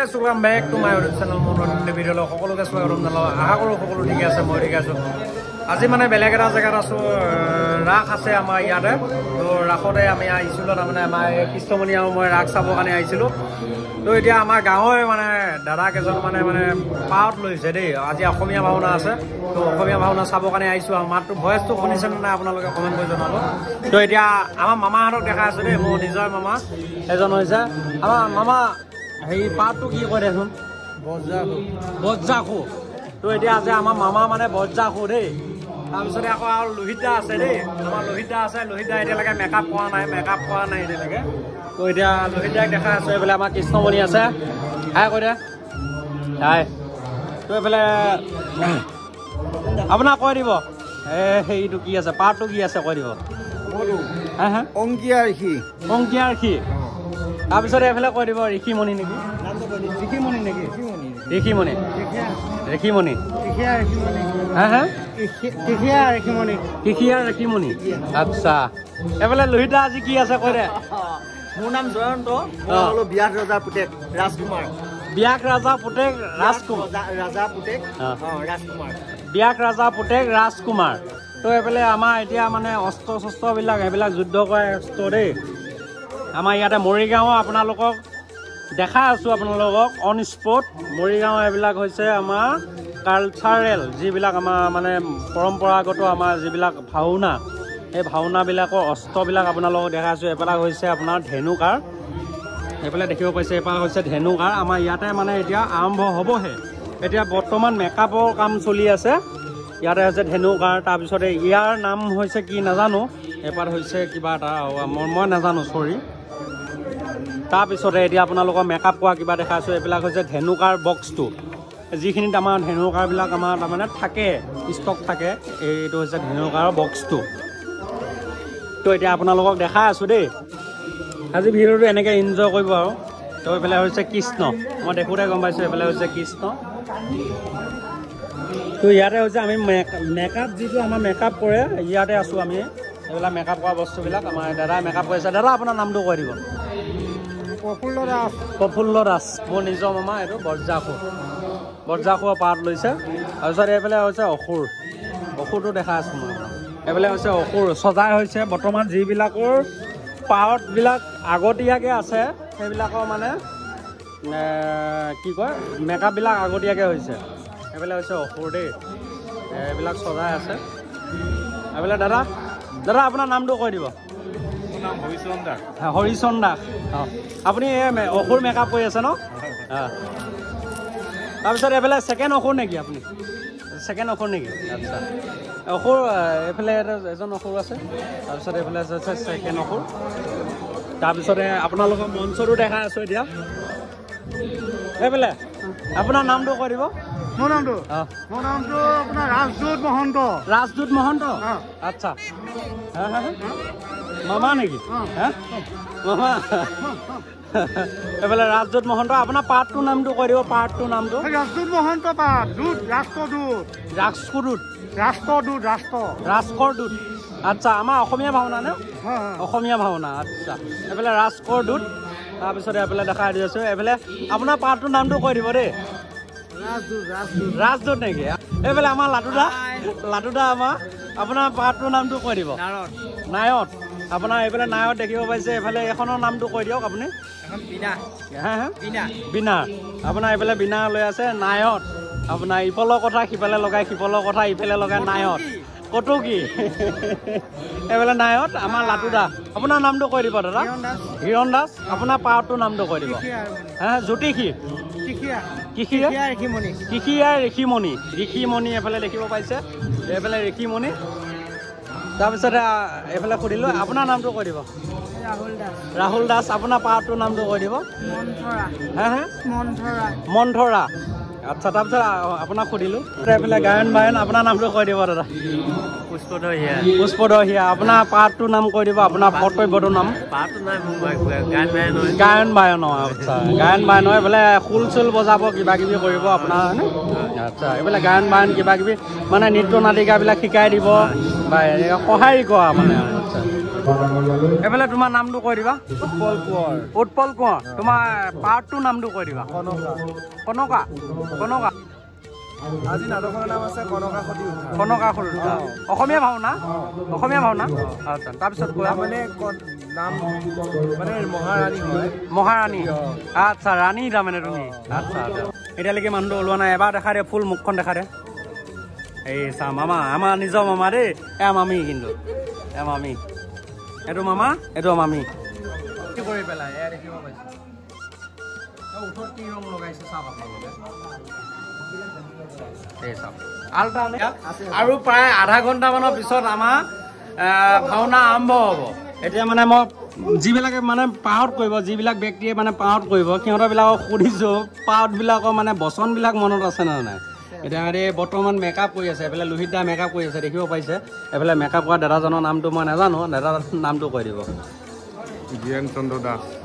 গাইছ welcome back to my YouTube channel মোৰ নতুন ভিডিঅ'লৈ সকলোকে স্বাগতম জনালোঁ আশা কৰোঁ সকলো ঠিকে আছে মই ঠিক আছোঁ আজি মানে বেলেগ এটা জেগাত আছোঁ ৰাস আছে আমাৰ ইয়াতে তো ৰাসতে আমি আহিছিলোঁ তাৰমানে আমাৰ কৃষ্ণমণি আৰু মই ৰাস চাবৰ কাৰণে আহিছিলোঁ তো এতিয়া আমাৰ গাঁৱৰ মানে দাদা কেইজন মানে পাৱত লৈছে দেই আজি অসমীয়া ভাওনা আছে তো অসমীয়া ভাওনা চাবৰ কাৰণে আহিছোঁ আৰু মাতটো ভইচটো শুনিছে নে নাই আপোনালোকে কমেণ্ট কৰি জনাব তো এতিয়া আমাৰ মামাহঁতক দেখাই আছোঁ দেই মোৰ নিজৰ মামা এজন হৈছে আমাৰ মামা হেৰি পাতটো কি কয় দেখোন বজ্জাখু তো এতিয়া আছে আমাৰ মামা মানে বজ্জাখু দেই তাৰপিছতে আকৌ আৰু লোহিতা আছে দেই আমাৰ লোহিতা আছে লোহিতা এতিয়ালৈকে মেকআপ কৰা নাই এতিয়ালৈকে তো এতিয়া লোহিতাক দেখাই আছোঁ এইফালে আমাৰ কৃষ্ণমণি আছে হাই কৈ দে হাই তো এইফালে আপোনাক কৈ দিব হেৰিটো কি আছে পাতটো কি আছে কৈ দিব অংকীয়া ঋষি তাৰপিছতে এইফালে কৈ দিব ঋষিমণি নেকি ঋষিমণি ঋষিমণি আচ্ছা এইফালে লোহিতা আজি কি আছে কৈ দে মোৰ নাম জয়ন্ত বিয়াক ৰজাৰ পুতেক ৰাজকুমাৰ বিয়াক ৰাজা পুতেক ৰাজকুমাৰ তো এইফালে আমাৰ এতিয়া মানে অস্ত্ৰ শস্ত্ৰবিলাক সেইবিলাক যুদ্ধ কৰা অস্ত্ৰ দেই আমাৰ ইয়াতে মৰিগাঁও আপোনালোকক দেখাই আছোঁ আপোনালোকক অন স্পট মৰিগাঁও এইবিলাক হৈছে আমাৰ কালচাৰেল যিবিলাক আমাৰ মানে পৰম্পৰাগত আমাৰ যিবিলাক ভাওনা সেই ভাওনাবিলাকৰ অস্ত্ৰবিলাক আপোনালোকক দেখাই আছোঁ এইবিলাক হৈছে আপোনাৰ ধেনুকাৰ এইফালে দেখিব পাইছে এইফালে হৈছে ধেনুকাৰ আমাৰ ইয়াতে মানে এতিয়া আৰম্ভ হ'বহে এতিয়া বৰ্তমান মেকআপৰ কাম চলি আছে ইয়াতে হৈছে ধেনুকাৰ তাৰপিছতে ইয়াৰ নাম হৈছে কি নাজানো এপাত হৈছে কিবা এটা মই নাজানো চৰি তাৰপিছতে এতিয়া আপোনালোকৰ মেকআপ কৰা কিবা দেখাইছোঁ এইবিলাক হৈছে ধেনুকাৰ বক্সটো যিখিনিত আমাৰ ধেনুকাৰবিলাক আমাৰ তাৰমানে থাকে ষ্টক থাকে এইটো হৈছে ধেনুকাৰৰ বক্সটো তো এতিয়া আপোনালোকক দেখাই আছোঁ দেই আজি ভিডিঅ'টো এনেকৈ এনজয় কৰিব আৰু তো এইফালে হৈছে কৃষ্ণ মই দেখোঁতে গম পাইছোঁ এইফালে হৈছে কৃষ্ণ তো ইয়াতে হৈছে আমি মেকআপ যিটো আমাৰ মেকআপ কৰে ইয়াতে আছোঁ আমি এইবিলাক মেকআপ কৰা বস্তুবিলাক আমাৰ দাদাই মেকআপ কৰিছে দাদা আপোনাৰ নামটো কৈ দিব প্ৰফুল্ল দাস মোৰ নিজৰ মামা এইটো বজ্জাখুৰ পাত লৈছে তাৰপিছত এইফালে হৈছে অসুৰটো দেখাই আছোঁ মই এইফালে হৈছে অসুৰ সজাই হৈছে বৰ্তমান যিবিলাকৰ পাৱতবিলাক আগতীয়াকৈ আছে সেইবিলাকৰ মানে কি কয় মেকআপবিলাক আগতীয়াকৈ হৈছে এইফালে হৈছে অসুৰ দেই এইবিলাক সজাই আছে এইফালে দাদা আপোনাৰ নামটো কৈ দিব হৰিচৰণ দাস আপুনি অসুৰ মেকআপ কৰি আছে ন তাৰপিছত এইফালে ছেকেণ্ড অসুৰ নেকি আপুনি আচ্ছা অসুৰ এইফালে এজন অসুৰ আছে তাৰপিছত এইফালে আছে ছেকেণ্ড অসুৰ তাৰপিছতে আপোনালোকৰ মঞ্চটো দেখাই আছোঁ এতিয়া এইফালে আপোনাৰ নামটো কৈ দিব মোৰ নামটো আপোনাৰ ৰাজদূত মহন্ত আচ্ছা মামা নেকি মামা এইফালে ৰাজদূত মহন্ত আপোনাৰ পাৰ্টটোৰ নামটো কৈ দিব ৰাজদূত মহন্ত ৰাষ্ট্ৰদূত আচ্ছা আমাৰ অসমীয়া ভাওনা নে অসমীয়া ভাওনা আচ্ছা এইফালে ৰাজকৰ দূত তাৰপিছতে এইফালে দেখাই দি আছোঁ এইফালে আপোনাৰ পাৰ্টটোৰ নামটো কৈ দিব দেই ৰাজদূত নেকি এইফালে আমাৰ লাটুদা আমাৰ আপোনাৰ পাৰ্টটোৰ নামটো কৈ দিব নায়ত আপোনাৰ এইফালে নায়ত দেখিব পাইছে এইফালে এখনৰ নামটো কৈ দিয়ক আপুনি বিনা আপোনাৰ এইফালে বিনা লৈ আছে নায়ত আপোনাৰ ইফালৰ কথা সিফালে লগাই সিফালৰ কথা ইফালে লগাই নায়ত কতো কি এইফালে নায়ত আমাৰ লাটুদা আপোনাৰ নামটো কৈ দিব দাদা হিৰণ দাস আপোনাৰ পাৱৰটোৰ নামটো কৈ দিব জ্যোতিষী ঋষিমণি এইফালে দেখিব পাইছে এইফালে ঋষিমণি তাৰপিছতে এইফালে সুধিলোঁ আপোনাৰ নামটো কৈ দিব ৰাহুল দাস আপোনাৰ পাৱৰটোৰ নামটো কৈ দিব মন্থৰা আচ্ছা তাৰপিছত আপোনাক সুধিলোঁ এইফালে গায়ন বায়ন আপোনাৰ নামটো কৈ দিব দাদা পুষ্পধৰ হিয়া আপোনাৰ পাৰ্টটোৰ নাম কৈ দিব আপোনাৰ কৰ্তব্যটোৰ নাম গায়ন বায়ন আচ্ছা গায়ন বায়ন এইফালে খোল চোল বজাব কিবা কিবি কৰিব আপোনাৰ হয়নে আচ্ছা এইফালে গায়ন বায়ন কিবা কিবি মানে নৃত্য নাটিকাবিলাক শিকাই দিব বা সহায় কৰা মানে আচ্ছা এইফালে তোমাৰ নামটো কৈ দিবা উৎপল কোঁৱৰ উৎপল কোঁৱৰ তোমাৰ পাৰ্টটোৰ নামটো কৈ দিবা কনকা কনকা কনকা আজি নাটকৰ নাম আছে কনকা সতী উদ্ধাৰ কনকা সৰুতা অসমীয়া ভাওনা অসমীয়া ভাওনা আচ্ছা তাৰপিছত কোৱা মানে নাম মানে মহাৰাণী হয় মহাৰাণী আচ্ছা ৰাণী তাৰমানে তুমি আচ্ছা আচ্ছা এতিয়ালৈকে মানুহটো ওলোৱা নাই এবাৰ দেখা দে ফুল মুখখন দেখা দে এই চা মামা আমাৰ নিজৰ মামা দেই এয়া মামী কিন্তু এয়া মামী এইটো মামা এইটো মামী কি কৰি পেলাই এয়া দেখিব পাইছো ওঠৰত কি ৰং লগাইছে চাওক আপোনালোকে আৰু প্ৰায় আধা ঘণ্টামানৰ পিছত আমাৰ ভাওনা আৰম্ভ হ'ব এতিয়া মানে মই যিবিলাকে মানে পাহত কৰিব যিবিলাক ব্যক্তিয়ে মানে পাহত কৰিব সিহঁতৰবিলাকক সুধিছোঁ পাহতবিলাকৰ মানে বচনবিলাক মনত আছে নে নাই এতিয়া বৰ্তমান মেকআপ কৰি আছে এইফালে লোহিত দা মেকআপ কৰি আছে দেখিব পাইছে এইফালে মেকআপ কৰা দাদাজনৰ নামটো মই নাজানো দাদাৰ নামটো কৈ দিব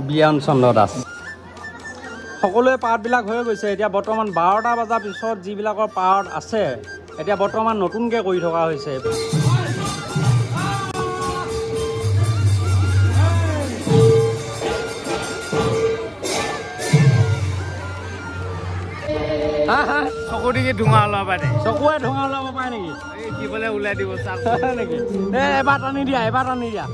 বিয়ান চন্দ্ৰ দাস সকলোৱে পাৰ্টবিলাক হৈ গৈছে এতিয়া বৰ্তমান 12টা বজাৰ পিছত যিবিলাকৰ পাৰ্ট আছে এতিয়া বৰ্তমান নতুনকৈ কৰি থকা হৈছে চকু দিকে ধোঁৱা ওলাব পাৰে চকুৱে ধোঁৱা ওলাব পাৰে নেকি এই কি বোলে ওলাই দিব নেকি এবাৰ টানি দিয়া